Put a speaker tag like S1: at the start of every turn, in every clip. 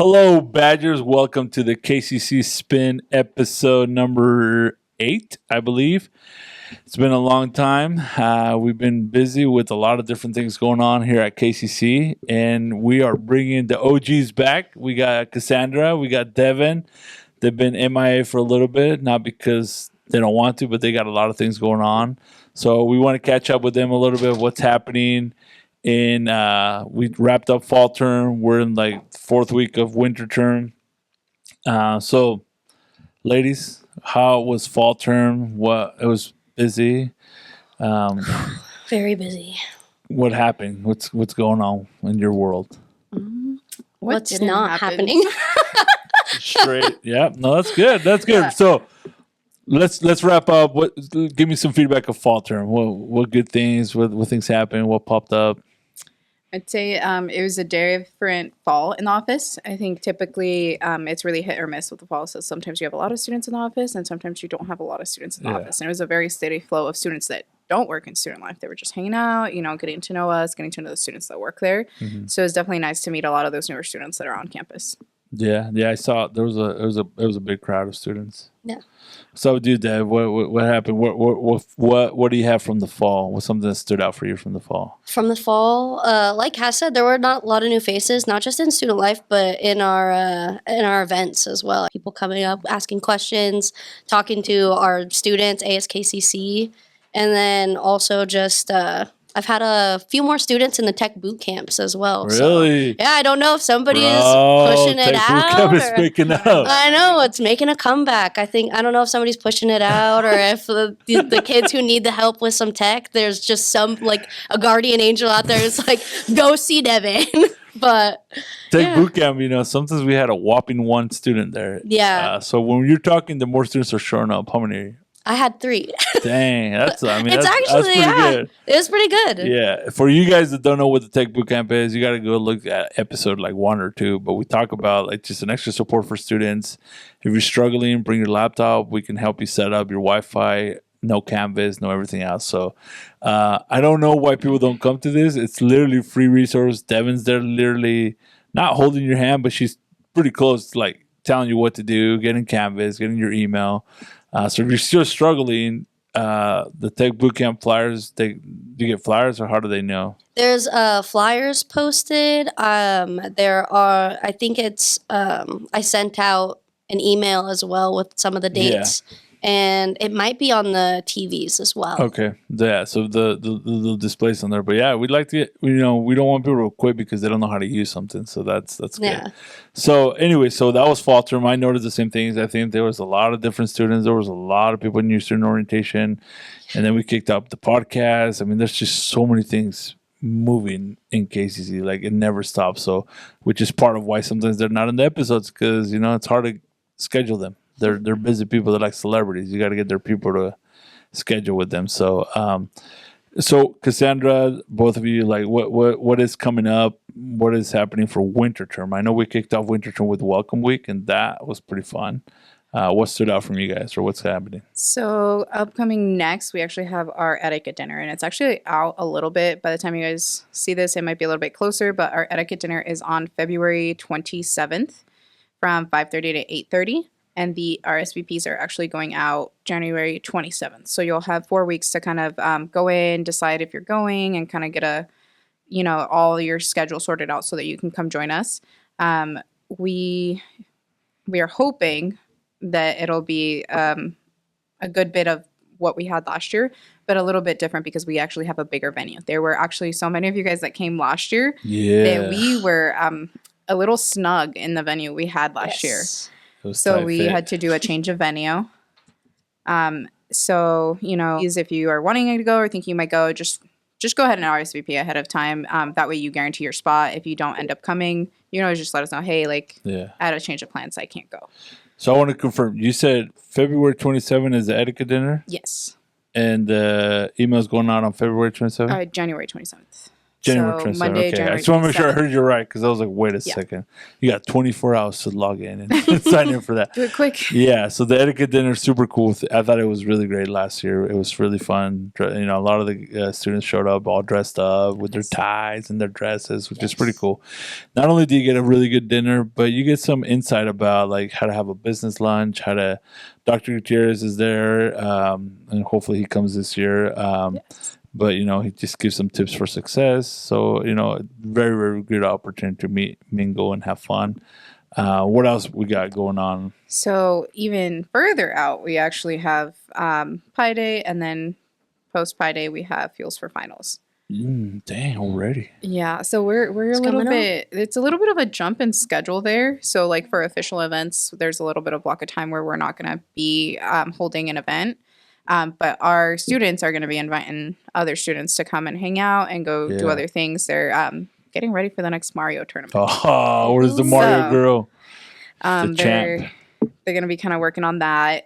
S1: Hello, Badgers. Welcome to the KCC Spin episode number 8, I believe. It's been a long time. We've been busy with a lot of different things going on here at KCC, and we are bringing the OGs back. We got Cassandra, we got Devin. They've been MIA for a little bit, not because they don't want to, but they got a lot of things going on. So we want to catch up with them a little bit of what's happening. We wrapped up fall term. We're in like fourth week of winter term. So, ladies, how was fall term? It was busy.
S2: Very busy.
S1: What happened? What's going on in your world?
S2: What's not happening?
S1: Straight. Yeah. No, that's good. That's good. Yeah. So let's wrap up. Give me some feedback of fall term. What good things? What things happened? What popped up?
S3: I'd say it was a different fall in the office. I think typically it's really hit or miss with the fall. So sometimes you have a lot of students in the office and sometimes you don't have a lot of students in the office. And it was a very steady flow of students that don't work in student life. They were just hanging out, getting to know us, getting to know the students that work there. Mm-hmm. So it's definitely nice to meet a lot of those newer students that are on campus.
S1: Yeah, I saw there was a big crowd of students.
S2: Yeah.
S1: So, dude, Dad, what happened? What do you have from the fall? What's something that stood out for you from the fall?
S2: From the fall, like Cass said, there were not a lot of new faces, not just in student life, but in our events as well. People coming up, asking questions, talking to our students, ASKCC, and then also just. I've had a few more students in the tech boot camps as well.
S1: Really?
S2: So, yeah, I don't know if somebody is pushing it out.
S1: Tech boot camp is picking up.
S2: I know, it's making a comeback. I don't know if somebody's pushing it out or if the kids who need the help with some tech, there's just a guardian angel out there who's like, go see Devin. But
S1: Tech boot camp, sometimes we had a whopping one student there.
S2: Yeah.
S1: So when you're talking, the more students are showing up. How many?
S2: I had 3.
S1: Dang, that's pretty
S2: good. It was pretty good.
S1: Yeah, for you guys that don't know what the Tech Bootcamp is, you got to go look at episode like 1 or 2. But we talk about like just an extra support for students. If you're struggling, bring your laptop. We can help you set up your Wi-Fi. No Canvas, no everything else. So I don't know why people don't come to this. It's literally free resource. Devin's there, literally not holding your hand, but she's pretty close, like telling you what to do, getting Canvas, getting your email. So if you're still struggling, the Tech Bootcamp flyers, do you get flyers or how do they know?
S2: There's flyers posted. There are, I think it's, I sent out an email as well with some of the dates. Yeah. And it might be on the TVs as well.
S1: Okay. Yeah. So the displays on there. But yeah, we'd like to get, we don't want people to quit because they don't know how to use something. So that's good.
S2: Yeah.
S1: So anyway, that was fall term. I noticed the same things. I think there was a lot of different students. There was a lot of people in new student orientation. And then we kicked up the podcast. I mean, there's just so many things moving in KCC. Like it never stops. So, which is part of why sometimes they're not in the episodes because, it's hard to schedule them. They're busy people that like celebrities. You got to get their people to schedule with them. So, so Cassandra, both of you, like, what is coming up? What is happening for winter term? I know we kicked off winter term with Welcome Week, and that was pretty fun. What stood out from you guys, or what's happening?
S3: So, upcoming next, we actually have our etiquette dinner, and it's actually out a little bit. By the time you guys see this, it might be a little bit closer, but our etiquette dinner is on February 27th from 5:30 to 8:30. And the RSVPs are actually going out January 27th. So you'll have 4 weeks to kind of go in, decide if you're going, and kind of get all your schedule sorted out so that you can come join us. We are hoping that it'll be a good bit of what we had last year, but a little bit different because we actually have a bigger venue. There were actually so many of you guys that came last year that we were a little snug in the venue we had last year. So we had to do a change of venue. So, if you are wanting to go or think you might go, just go ahead and RSVP ahead of time. That way you guarantee your spot. If you don't end up coming, just let us know, hey, I had a change of plans, so I can't go.
S1: So I want to confirm, you said February 27th is the etiquette dinner?
S3: Yes.
S1: And the email's going out on February 27th?
S3: January 27th.
S1: January
S3: So
S1: 27th.
S3: Monday,
S1: Okay, I
S3: January
S1: just want to make sure I
S3: 27th.
S1: heard you right because I was like, wait a
S3: Yeah.
S1: second. You got 24 hours to log in and sign in for that.
S3: Do it quick.
S1: Yeah, so the etiquette dinner is super cool. I thought it was really great last year. It was really fun. You know, a lot of the students showed up all dressed up with their ties and their dresses, which is pretty cool. Not only do you get a really good dinner, but you get some insight about like how to have a business lunch, how to. Dr. Gutierrez is there, and hopefully he comes this year. But you know, he just gives some tips for success. So you know, very very good opportunity to meet, mingle, and have fun. What else we got going on?
S3: So even further out, we actually have Pi Day, and then post Pi Day, we have Fuels for Finals.
S1: Dang, already.
S3: Yeah, so we're a little
S2: coming up.
S3: bit. It's a little bit of a jump in schedule there. So like for official events, there's a little bit of block of time where we're not going to be holding an event. But our students are going to be inviting other students to come and hang out and go do
S1: Yeah.
S3: other things. They're getting ready for the next Mario tournament.
S1: Oh, where's the Mario
S3: So,
S1: girl? The
S3: they're
S1: champ.
S3: going to be kind of working on that.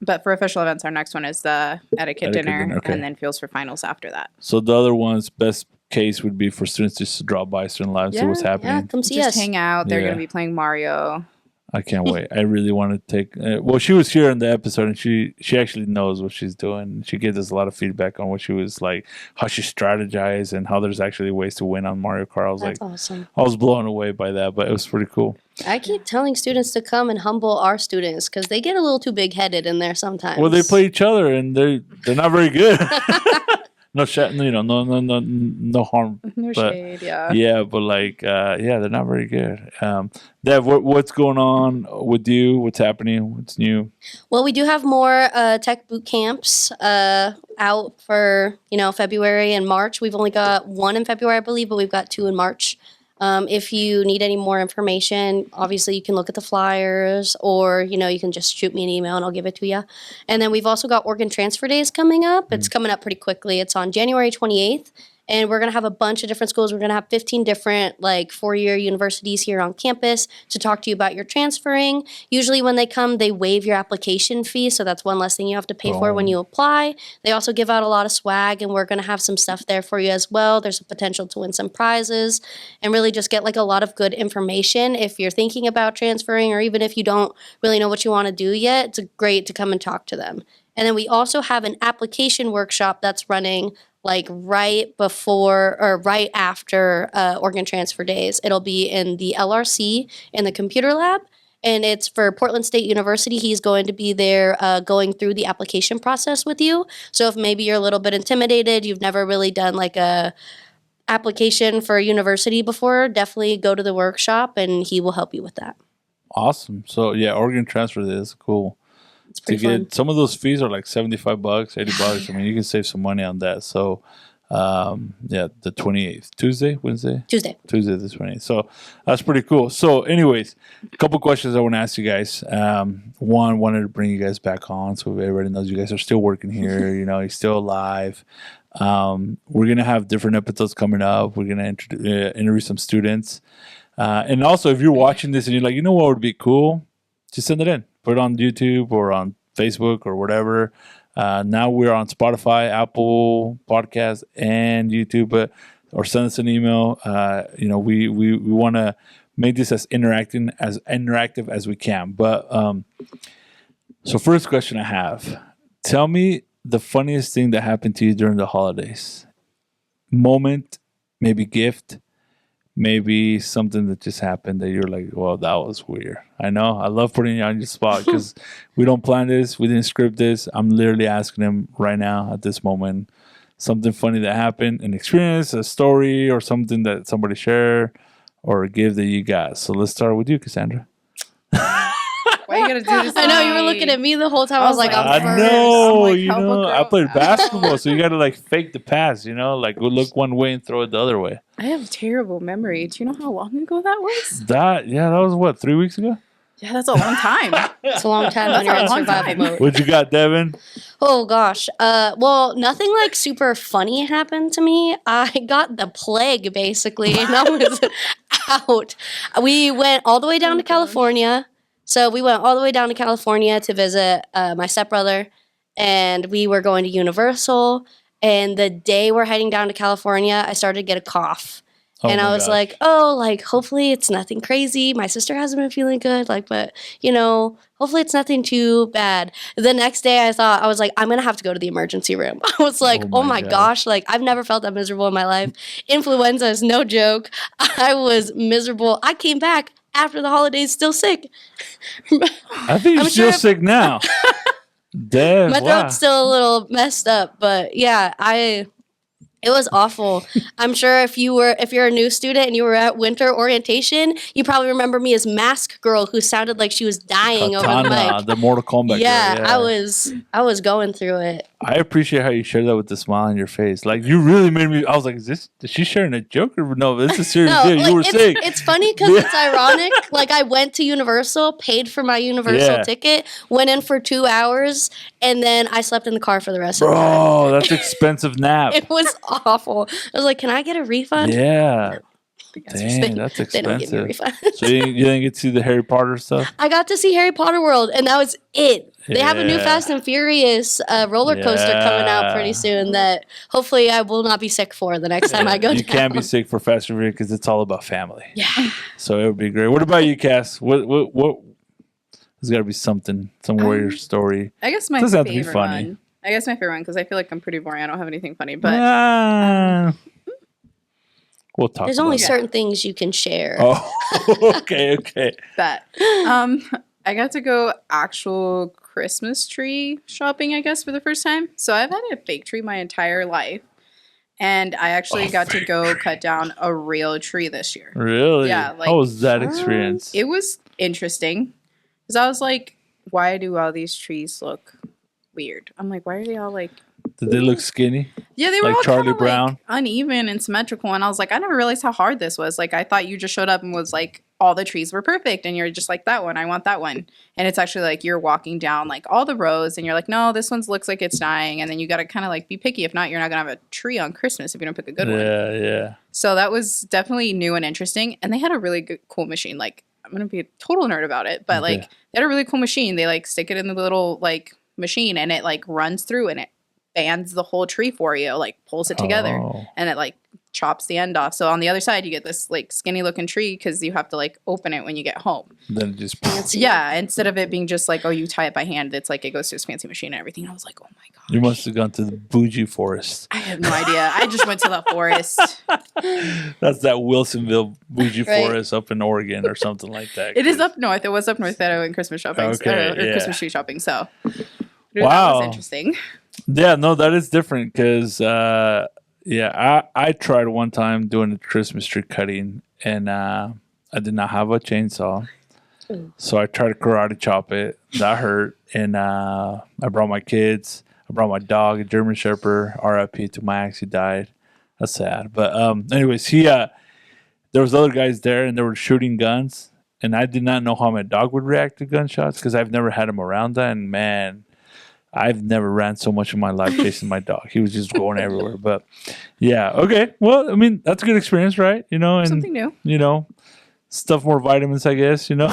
S3: But for official events, our next one is the etiquette
S1: Etiquette
S3: dinner,
S1: dinner, okay.
S3: and then Fuels for Finals after that.
S1: So the other one's best case would be for students just to drop by Student Live, see what's
S3: Yeah,
S1: happening.
S2: Yeah, come see
S3: Just
S2: us.
S3: hang out. They're
S1: Yeah.
S3: going to be playing Mario.
S1: I can't wait. I really want to take. Well, she was here in the episode, and she actually knows what she's doing. She gave us a lot of feedback on what she was like, how she strategized, and how there's actually ways to win on Mario Kart. I was
S2: That's
S1: like,
S2: awesome.
S1: I was blown away by that, but it was pretty cool.
S2: I keep telling students to come and humble our students because they get a little too big headed in there sometimes.
S1: Well, they play each other, and they're not very good. No shit, you know, no harm.
S3: No
S1: But-
S3: shade, yeah.
S1: Yeah, but like, yeah, they're not very good. Dev, what's going on with you? What's happening? What's new?
S2: Well, we do have more tech boot camps out for February and March. We've only got one in February, I believe, but we've got two in March. If you need any more information, obviously you can look at the flyers, or you can just shoot me an email and I'll give it to you. And then we've also got organ transfer days coming up. It's coming up pretty quickly. It's on January 28th. And we're going to have a bunch of different schools. We're going to have 15 different, like, four-year universities here on campus to talk to you about your transferring. Usually when they come, they waive your application fee, so that's one less thing you have to pay for when you apply. They also give out a lot of swag, and we're going to have some stuff there for you as well. There's a potential to win some prizes and really just get, like, a lot of good information. If you're thinking about transferring, or even if you don't really know what you want to do yet, it's great to come and talk to them. And then we also have an application workshop that's running like right before or right after organ transfer days. It'll be in the LRC in the computer lab, and it's for Portland State University. He's going to be there going through the application process with you. So if maybe you're a little bit intimidated, you've never really done like a application for a university before, definitely go to the workshop and he will help you with that.
S1: Awesome. So yeah, organ transfer is cool.
S2: It's
S1: To
S2: pretty fun.
S1: get some of those fees are like $75, $80. I mean, you can save some money on that. So, yeah, the 28th, Tuesday, Wednesday,
S2: Tuesday.
S1: the 28th. So that's pretty cool. So, anyways, a couple questions I want to ask you guys. One, wanted to bring you guys back on, so everybody knows you guys are still working here. You're still alive. We're gonna have different episodes coming up. We're gonna interview some students, and also if you're watching this and you're like, what would be cool, just send it in. Put it on YouTube or on Facebook or whatever. Now we're on Spotify, Apple Podcasts, and YouTube. Or send us an email. We want to make this as interactive as we can. But so first question I have: tell me the funniest thing that happened to you during the holidays. Moment, maybe gift. Maybe something that just happened that you're like, well, that was weird. I know. I love putting you on your spot because we don't plan this. We didn't script this. I'm literally asking him right now at this moment something funny that happened, an experience, a story, or something that somebody shared or a gift that you got. So let's start with you, Cassandra.
S3: Why you gotta do this?
S2: I know you were looking at me the whole time. I was like, I'm
S1: I
S2: first.
S1: know,
S3: I'm like, help a
S1: I
S3: girl
S1: played
S3: out.
S1: basketball, so you got to like fake the pass, like go look one way and throw it the other way.
S3: I have terrible memory. Do you know how long ago that was?
S1: That was what, 3 weeks ago?
S3: Yeah, that's a long time.
S2: It's a long time when you're in
S3: a long
S2: survival
S3: time.
S2: mode.
S1: What you got, Devin?
S2: Oh gosh. Well, nothing like super funny happened to me. I got the plague basically, and I was out. We went all the way down to California. So we went all the way down to California to visit my stepbrother, and we were going to Universal. And the day we're heading down to California, I started to get a cough.
S1: Oh
S2: And
S1: my
S2: I was
S1: gosh.
S2: like, oh, like, hopefully it's nothing crazy. My sister hasn't been feeling good. Like, but, hopefully it's nothing too bad. The next day I was like, I'm going to have to go to the emergency room. I was like,
S1: Oh
S2: oh
S1: my
S2: my gosh. Like, I've never felt that miserable in my life. Influenza is no joke. I was miserable. I came back after the holidays still sick.
S1: I think you're
S2: I'm
S1: still
S2: sure-
S1: sick now. Damn,
S2: My
S1: wow.
S2: throat's still a little messed up, but yeah, it was awful. I'm sure if you're a new student and you were at winter orientation, you probably remember me as Mask Girl who sounded like she was dying over the
S1: Katana,
S2: mic.
S1: the Mortal Kombat
S2: Yeah,
S1: girl.
S2: I was going through it.
S1: I appreciate how you share that with the smile on your face. Like, you really made me. I was like, is she sharing a joke or no? This is a serious
S2: No,
S1: deal. You were
S2: like,
S1: sick.
S2: it's funny because it's ironic. Like, I went to Universal, paid for my Universal
S1: Yeah.
S2: ticket, went in for 2 hours, and then I slept in the car for the rest of the time.
S1: Bro, that's expensive nap.
S2: It was awful. I was like, can I get a refund?
S1: Yeah.
S3: They-
S1: Dang, that's
S2: They don't give me a
S1: expensive.
S2: refund.
S1: So you didn't get to see the Harry Potter stuff?
S2: I got to see Harry Potter World, and that was it. They have a new
S1: Yeah.
S2: Fast and Furious roller coaster coming out
S1: Yeah.
S2: pretty soon that hopefully I will not be sick for the next time I go
S1: You
S2: down.
S1: can't be sick for Fast and Furious because it's all about family.
S2: Yeah.
S1: So it would be great. What about you, Cass? What? There's got to be some warrior story.
S3: I guess my
S1: Doesn't have to be
S3: favorite
S1: funny.
S3: one. I guess my favorite one because I feel like I'm pretty boring. I don't have anything funny, but
S1: We'll talk.
S2: There's
S1: about
S2: only
S1: it.
S2: certain things you can share.
S1: Oh, okay.
S3: that. I got to go actual Christmas tree shopping, I guess, for the first time. So I've had a fake tree my entire life. And I actually got to go cut down a real tree this year.
S1: Really?
S3: Yeah, like,
S1: how was that experience?
S3: It was interesting. Because I was like, why do all these trees look weird? I'm like, why are they all like...
S1: Did they look skinny?
S3: Yeah, they were
S1: Like
S3: all
S1: Charlie
S3: kinda,
S1: Brown?
S3: like, uneven and symmetrical. And I was like, I never realized how hard this was. Like, I thought you just showed up and was like, all the trees were perfect. And you're just like, that one, I want that one. And it's actually like you're walking down like all the rows and you're like, no, this one looks like it's dying. And then you got to kind of like be picky. If not, you're not going to have a tree on Christmas if you don't pick a good one.
S1: Yeah.
S3: So that was definitely new and interesting. And they had a really good, cool machine. Like, I'm going to be a total nerd about it. But like,
S1: Okay.
S3: they had a really cool machine. They like stick it in the little like machine and it like runs through and it bands the whole tree for you, like pulls it together
S1: Oh.
S3: and it like chops the end off. So on the other side, you get this like skinny looking tree because you have to like open it when you get home.
S1: Then it just.
S2: Fancy.
S3: Yeah, instead of it being just like, oh, you tie it by hand, it's like it goes to this fancy machine and everything. And I was like, oh my gosh.
S1: You must have gone to the bougie forest.
S3: I have no idea. I just went to the forest.
S1: That's that Wilsonville bougie
S2: Right.
S1: forest up in Oregon or something like that.
S3: It is up north. It was up north that I went Christmas shopping
S1: Okay,
S3: or
S1: yeah.
S3: Christmas tree shopping. So that
S1: Wow.
S3: was interesting.
S1: Yeah, no, that is different because, I tried one time doing a Christmas tree cutting and I did not have a chainsaw. So I tried to karate chop it. That hurt. And I brought my kids. I brought my dog, a German Shepherd, RIP to my ex. He died. That's sad. But anyways, there was other guys there and they were shooting guns. And I did not know how my dog would react to gunshots because I've never had him around that. And man, I've never ran so much in my life chasing my dog. He was just going everywhere. But yeah, okay. Well, I mean, that's a good experience, right? You know, and
S3: Something new.
S1: stuff more vitamins, I guess, I don't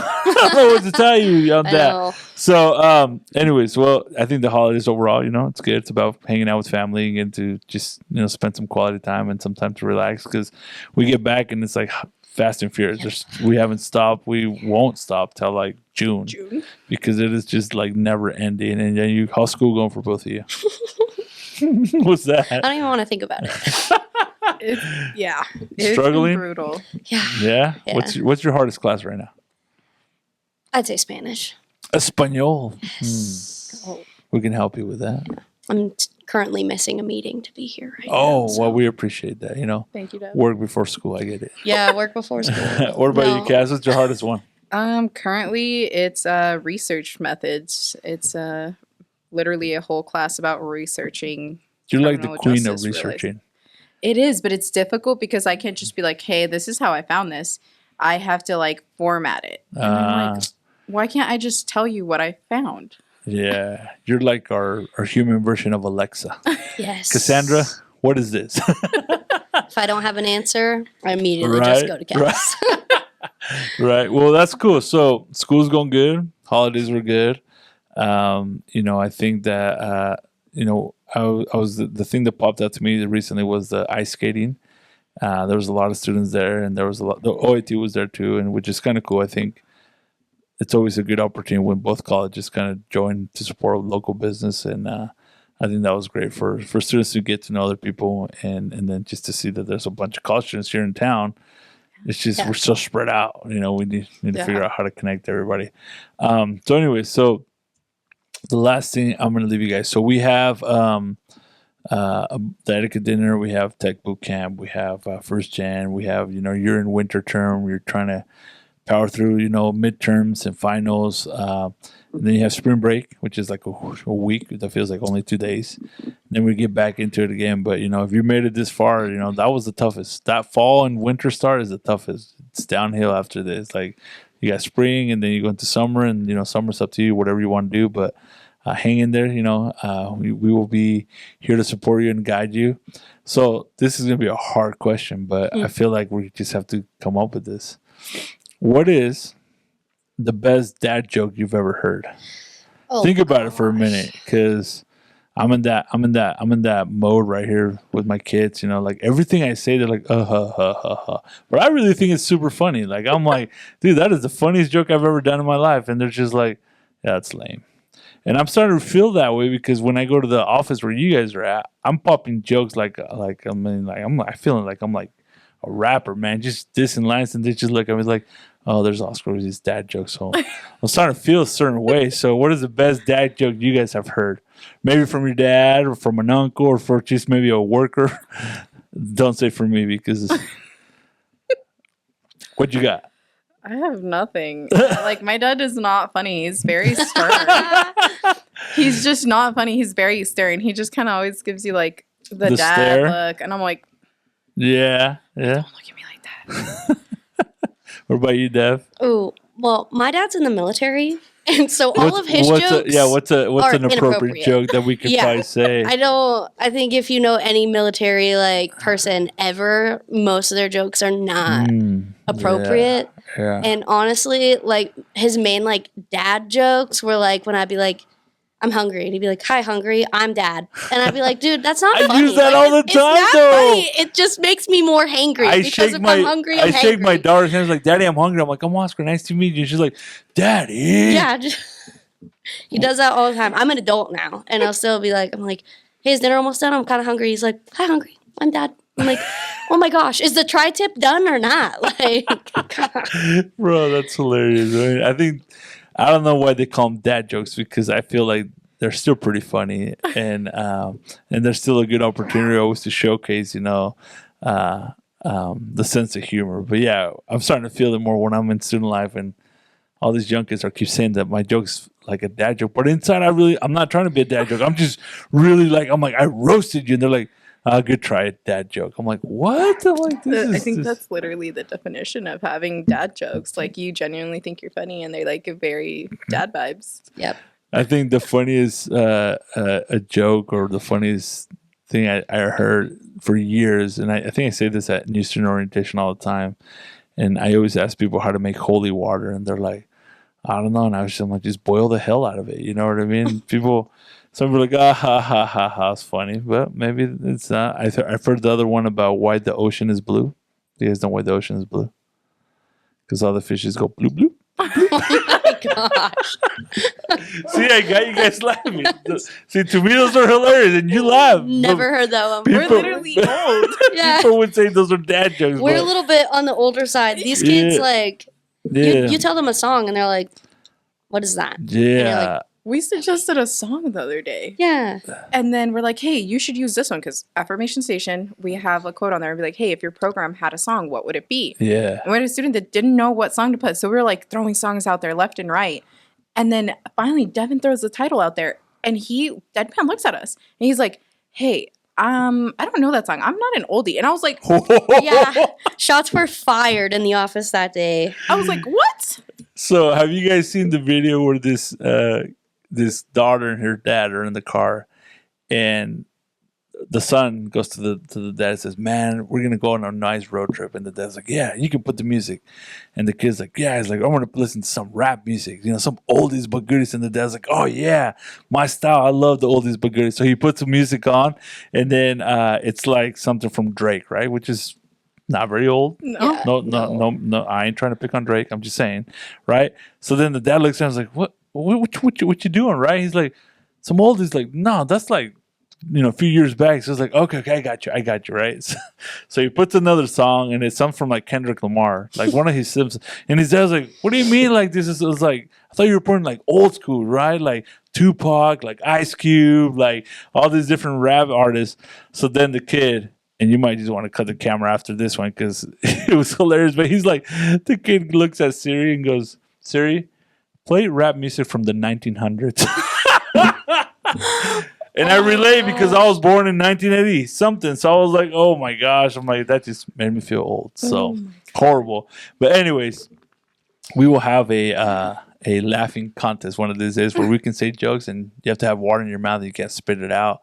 S1: know what to tell you on
S2: I
S1: that.
S2: know.
S1: So, anyways, well, I think the holidays overall, it's good. It's about hanging out with family and to just, spend some quality time and some time to relax because we get back and it's like fast and furious. We haven't stopped. We won't stop till like June because it is just like never ending. And then how's school going for both of you? What's
S2: I
S1: that?
S2: don't even want to think about it.
S3: It's been
S1: Struggling?
S3: brutal.
S2: Yeah.
S1: Yeah.
S2: Yeah.
S1: What's your hardest class right now?
S2: I'd say Spanish.
S1: Espanol.
S2: Oh,
S1: We can help you with that.
S2: I'm currently missing a meeting to be here right now.
S1: Oh,
S2: so-
S1: well, we appreciate that.
S3: Thank you, Deb.
S1: Work before school. I get it.
S2: Yeah, work before school.
S1: What about you,
S2: No.
S1: Cass? What's your hardest one?
S3: Currently it's research methods. It's literally a whole class about researching.
S1: You're like the
S3: criminal
S1: queen of
S3: justice
S1: researching.
S3: It is, but it's difficult because I can't just be like, hey, this is how I found this. I have to like format it. And I'm like, why can't I just tell you what I found?
S1: Yeah. You're like our human version of Alexa.
S2: Yes.
S1: Cassandra, what is this?
S2: If I don't have an answer, I immediately just go to Cass.
S1: Right. Well, that's cool. So school's going good. Holidays were good. I think that, I was the thing that popped out to me recently was the ice skating. There was a lot of students there, and there was a lot. The OIT was there too, and which is kind of cool. I think it's always a good opportunity when both colleges kind of join to support local business, and I think that was great for students to get to know other people, and then just to see that there's a bunch of college students here in town. It's just we're so spread out. We need to figure out how to connect everybody. So anyway, so the last thing I'm going to leave you guys. So we have the etiquette dinner, we have tech boot camp, we have first gen, we have you're in winter term, you're trying to power through midterms and finals, and then you have spring break, which is like a week that feels like only 2 days. Then we get back into it again. But if you made it this far, that was the toughest. That fall and winter start is the toughest. It's downhill after this. Like you got spring, and then you go into summer, and summer's up to you, whatever you want to do. But hang in there. We will be here to support you and guide you. So this is gonna be a hard question, but I feel like we just have to come up with this. What is the best dad joke you've ever heard? Think about it for a minute, because I'm in that mode right here with my kids. Like everything I say, they're like, ha ha ha ha. But I really think it's super funny. Like I'm like, dude, that is the funniest joke I've ever done in my life, and they're just like, yeah, that's lame. And I'm starting to feel that way because when I go to the office where you guys are at, I'm popping jokes I feeling like I'm like a rapper, man, just dissing lines, and they just look at me like, oh, there's Oscar with his dad jokes. So I'm starting to feel a certain way. So what is the best dad joke you guys have heard? Maybe from your dad or from an uncle or for just maybe a worker. Don't say for me, because what you got?
S3: I have nothing. Like my dad is not funny. He's very stern. He's just not funny. He's very stern. He just kind of always gives you like the dad stare look, and I'm like,
S1: yeah.
S3: Don't look at me like that.
S1: What about you, Dev?
S2: Oh, well, my dad's in the military, and so all of his jokes
S1: what's an appropriate joke that we could probably say?
S2: I think if you know any military person ever, most of their jokes are not appropriate.
S1: Yeah.
S2: And honestly, his main dad jokes were when I'd be like, I'm hungry, and he'd be like, hi, hungry, I'm dad. And I'd be like, dude, that's not funny.
S1: I use that all the time,
S2: it's not
S1: though.
S2: Funny. It just makes me more hangry because if I'm hungry, I'm hangry.
S1: I shake my daughter's hands like, Daddy, I'm hungry. I'm like, I'm Oscar, nice to meet you. She's like, Daddy.
S2: Yeah. He does that all the time. I'm an adult now, and I'll still be like, hey, is dinner almost done? I'm kind of hungry. He's like, hi, hungry, I'm dad. I'm like, oh my gosh, is the tri-tip done or not?
S1: Bro, that's hilarious. Right? I don't know why they call them dad jokes, because I feel like they're still pretty funny, and there's still a good opportunity always to showcase, the sense of humor. But yeah, I'm starting to feel it more when I'm in student life, and all these young kids keep saying that my joke's like a dad joke, but inside I'm not trying to be a dad joke. I'm just really I roasted you, and they're like, good try, dad joke. I'm like, what? I'm like,
S3: I think that's literally the definition of having dad jokes. Like you genuinely think you're funny, and they give very dad vibes.
S2: Yep.
S1: I think the funniest a joke or the funniest thing I heard for years, and I think I say this at New Student Orientation all the time, and I always ask people how to make holy water, and they're like, I don't know. And I'm like, just boil the hell out of it. You know what I mean? Some people are like, ha, ha, ha, ha, it's funny. But maybe it's not. I've heard the other one about why the ocean is blue. You guys know why the ocean is blue? Because all the fishes go bloop, bloop.
S2: Oh my gosh.
S1: See, I got you guys laughing. See, to me, those are hilarious, and you laugh.
S2: Never heard that one.
S3: We're literally old.
S2: Yeah.
S1: People would say those are dad jokes.
S2: We're a little bit on the older side. These kids, you tell them a song, and they're like, what is that?
S1: Yeah.
S3: We suggested a song the other day.
S2: Yeah.
S3: And then we're like, hey, you should use this one, because Affirmation Station, we have a quote on there and be like, hey, if your program had a song, what would it be?
S1: Yeah.
S3: And we had a student that didn't know what song to put. So we were throwing songs out there left and right. And then finally Devin throws the title out there, and deadpan looks at us and he's like, hey, I don't know that song. I'm not an oldie. And I was like,
S2: yeah, shots were fired in the office that day.
S3: I was like, what?
S1: So have you guys seen the video where this daughter and her dad are in the car, and the son goes to the dad and says, "Man, we're gonna go on a nice road trip." And the dad's like, "Yeah, you can put the music." And the kid's like, "Yeah." He's like, "I want to listen to some rap music, some oldies but goodies." And the dad's like, "Oh yeah, my style. I love the oldies but goodies." So he puts the music on, and then it's like something from Drake, right? Which is not very old.
S3: No.
S1: No. I ain't trying to pick on Drake. I'm just saying, right? So then the dad looks at him and is like, what you doing, right? He's like, some oldies. Like, no, that's like, a few years back. So it's like, okay, I got you, right? So he puts another song, and it's something from like Kendrick Lamar, like one of his Simpsons. And his dad's like, "What do you mean? Like this is?" It was like, I thought you were putting like old school, right? Like Tupac, like Ice Cube, like all these different rap artists. So then the kid. And you might just want to cut the camera after this one because it was hilarious. But he's like, the kid looks at Siri and goes, "Siri, play rap music from the 1900s." And I relate because I was born in 1980 something. So I was like, oh my gosh. I'm like, that just made me feel old. So horrible. But anyways, we will have a laughing contest one of these days where we can say jokes and you have to have water in your mouth and you can't spit it out.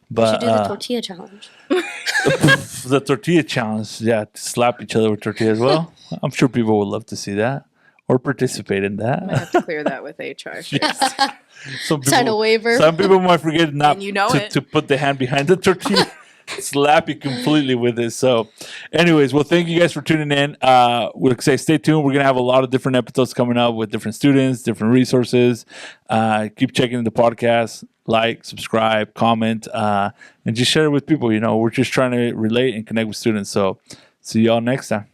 S1: But
S2: We should do the tortilla challenge.
S1: the tortilla challenge, yeah, to slap each other with tortillas. Well, I'm sure people would love to see that or participate in
S3: I might
S1: that.
S3: have to clear that with HR.
S2: Sign a waiver.
S1: Some people might forget not
S3: And you know it.
S1: to put the hand behind the tortilla. Slap you completely with it. So, anyways, well, thank you guys for tuning in. We'll say stay tuned. We're gonna have a lot of different episodes coming up with different students, different resources. Keep checking the podcast, like, subscribe, comment, and just share it with people. We're just trying to relate and connect with students. So, see y'all next time.